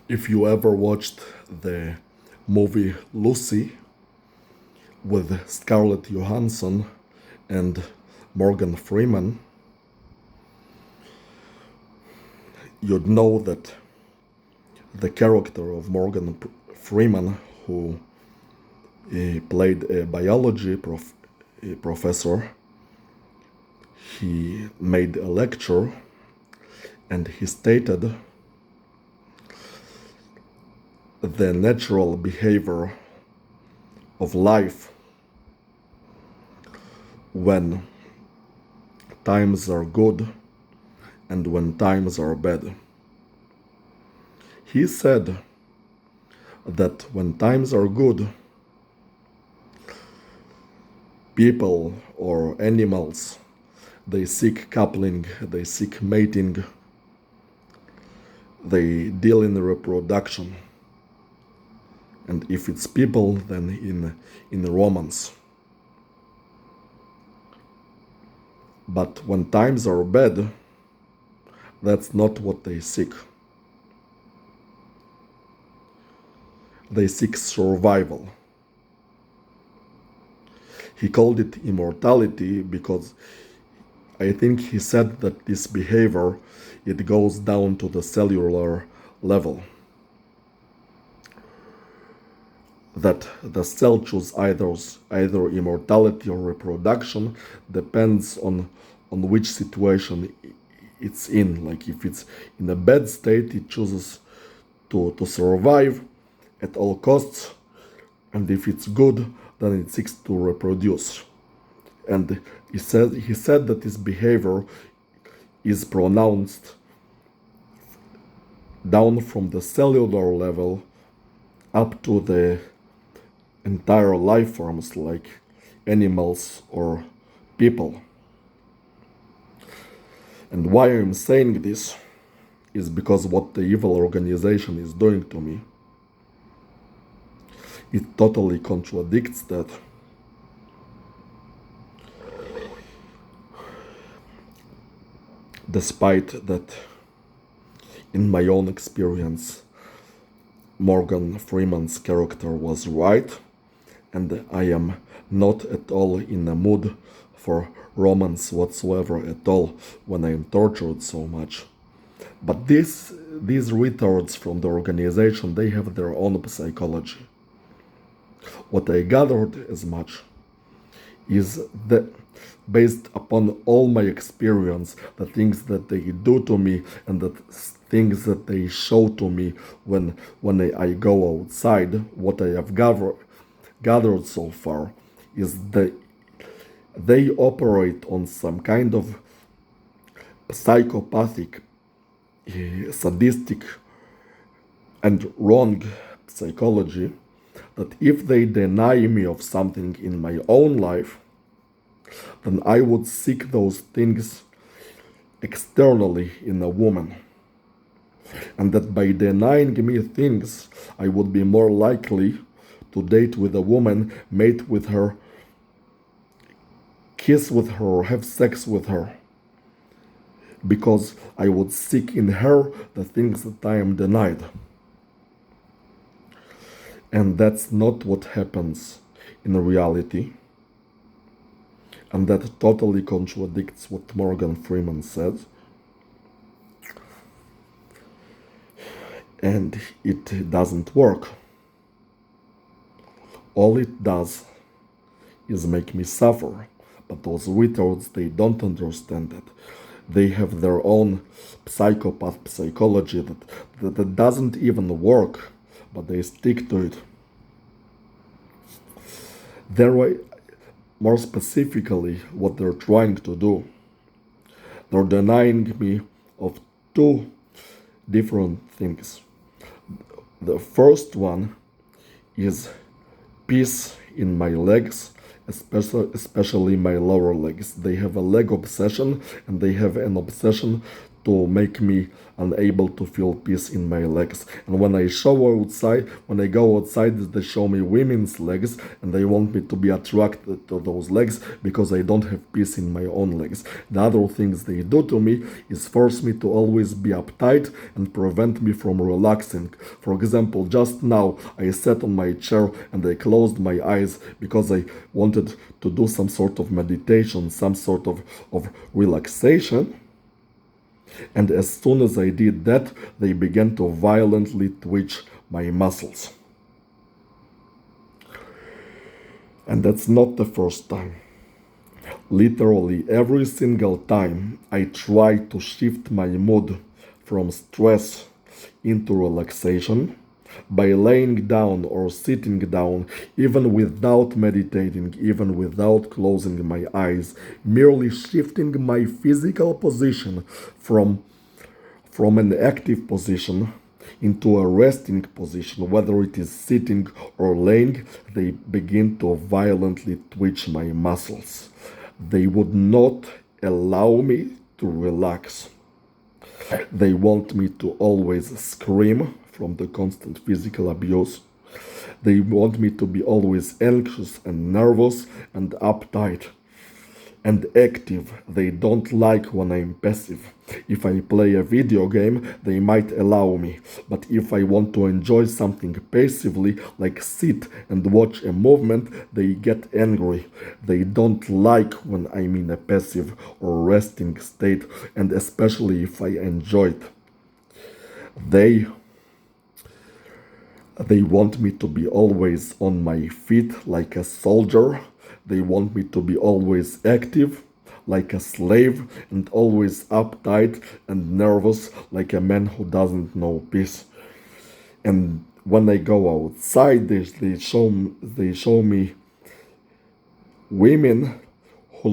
If you ever watched the movie Lucy with Scarlett Johansson and Morgan Freeman, you'd know that the character of Morgan Freeman, who played a biology professor, he made a lecture and he stated the natural behavior of life when times are good and when times are bad. He said that when times are good, people or animals, they seek coupling, they seek mating, they deal in reproduction. And if it's people, then in romance. But when times are bad, that's not what they seek. They seek survival. He called it immortality because I think he said that this behavior, it goes down to the cellular level. That the cell chooses either immortality or reproduction, depends on which situation it's in. Like if it's in a bad state, it chooses to survive at all costs, and if it's good, then it seeks to reproduce. And he said that this behavior is pronounced down from the cellular level up to the entire life forms like animals or people. And why I'm saying this is because what the evil organization is doing to me, it totally contradicts that. Despite that, in my own experience, Morgan Freeman's character was right, and I am not at all in a mood for romance whatsoever at all when I am tortured so much. But these retards from the organization, they have their own psychology. What I gathered as much is that based upon all my experience, the things that they do to me and the things that they show to me when I go outside, what I have gathered so far is that they operate on some kind of psychopathic, sadistic, and wrong psychology, that if they deny me of something in my own life, then I would seek those things externally in a woman. And that by denying me things, I would be more likely to date with a woman, mate with her, kiss with her, or have sex with her. Because I would seek in her the things that I am denied. And that's not what happens in reality. And that totally contradicts what Morgan Freeman said. And it doesn't work. All it does is make me suffer. But those retards, they don't understand that. They have their own psychopath psychology that doesn't even work, but they stick to it. More specifically, what they're trying to do, they're denying me of two different things. The first one is peace in my legs, especially my lower legs. They have a leg obsession, and they have an obsession to make me unable to feel peace in my legs. And when I go outside, they show me women's legs, and they want me to be attracted to those legs because I don't have peace in my own legs. The other things they do to me is force me to always be uptight and prevent me from relaxing. For example, just now I sat on my chair and I closed my eyes because I wanted to do some sort of meditation, some sort of relaxation. And as soon as I did that, they began to violently twitch my muscles. And that's not the first time. Literally every single time I try to shift my mood from stress into relaxation, by laying down or sitting down, even without meditating, even without closing my eyes, merely shifting my physical position from an active position into a resting position, whether it is sitting or laying, they begin to violently twitch my muscles. They would not allow me to relax. They want me to always scream from the constant physical abuse. They want me to be always anxious and nervous and uptight and active. They don't like when I'm passive. If I play a video game, they might allow me. But if I want to enjoy something passively, like sit and watch a movement, they get angry. They don't like when I'm in a passive or resting state, and especially if I enjoy it. They want me to be always on my feet like a soldier. They want me to be always active like a slave and always uptight and nervous like a man who doesn't know peace. And when I go outside, they show me women who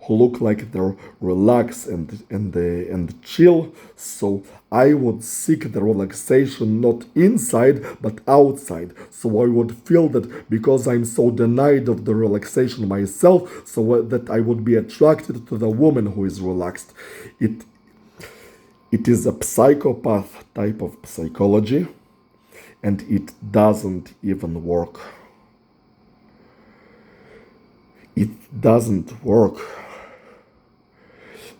look like they're relaxed and chill. So I would seek the relaxation not inside but outside. So I would feel that because I'm so denied of the relaxation myself, so that I would be attracted to the woman who is relaxed. It is a psychopath type of psychology, and it doesn't even work. It doesn't work.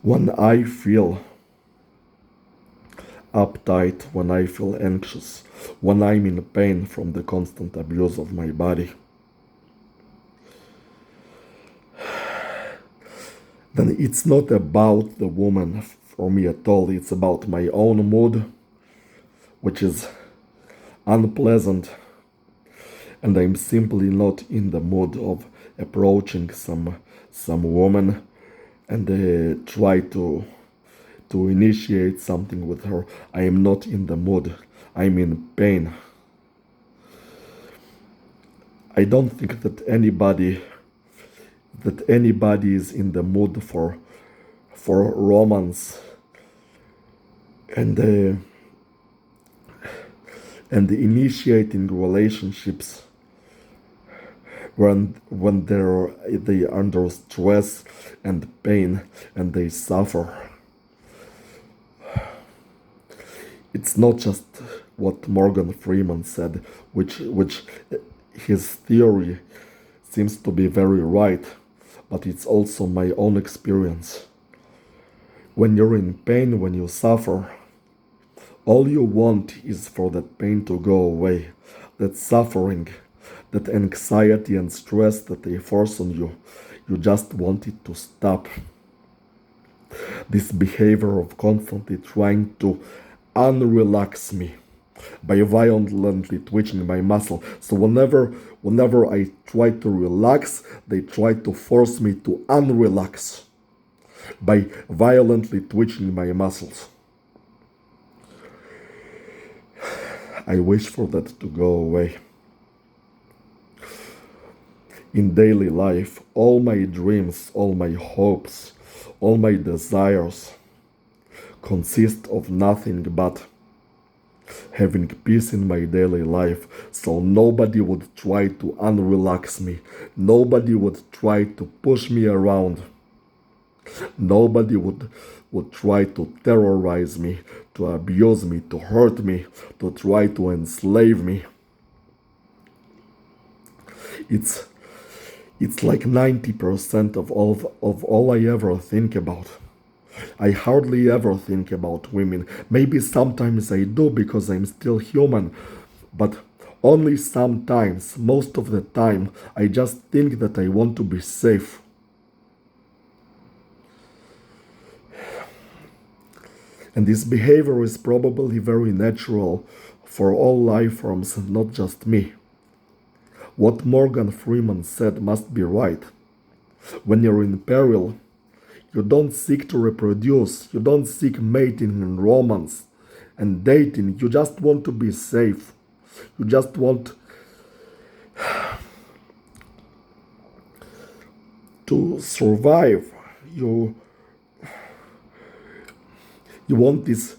When I feel uptight, when I feel anxious, when I'm in pain from the constant abuse of my body, then it's not about the woman for me at all. It's about my own mood, which is unpleasant, and I'm simply not in the mood of approaching some woman and try to initiate something with her. I am not in the mood. I'm in pain. I don't think that anybody is in the mood for romance and initiating relationships when they are under stress and pain and they suffer. It's not just what Morgan Freeman said, which his theory seems to be very right, but it's also my own experience. When you're in pain, when you suffer, all you want is for that pain to go away. That suffering, that anxiety and stress that they force on you, you just want it to stop. This behavior of constantly trying to unrelax me by violently twitching my muscle. So whenever I try to relax, they try to force me to unrelax by violently twitching my muscles. I wish for that to go away. In daily life, all my dreams, all my hopes, all my desires consist of nothing but having peace in my daily life, so nobody would try to unrelax me. Nobody would try to push me around. Nobody would would try to terrorize me, to abuse me, to hurt me, to try to enslave me. It's like 90% of all I ever think about. I hardly ever think about women. Maybe sometimes I do because I'm still human, but only sometimes. Most of the time, I just think that I want to be safe. And this behavior is probably very natural for all life forms, not just me. What Morgan Freeman said must be right. When you're in peril, you don't seek to reproduce, you don't seek mating and romance and dating, you just want to be safe. You just want to survive. You want this,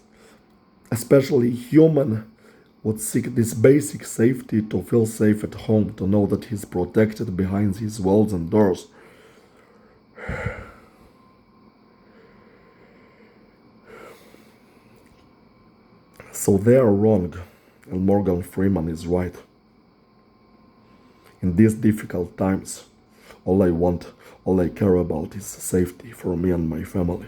especially human, would seek this basic safety to feel safe at home, to know that he's protected behind his walls and doors. So they are wrong, and Morgan Freeman is right. In these difficult times, all I want, all I care about is safety for me and my family.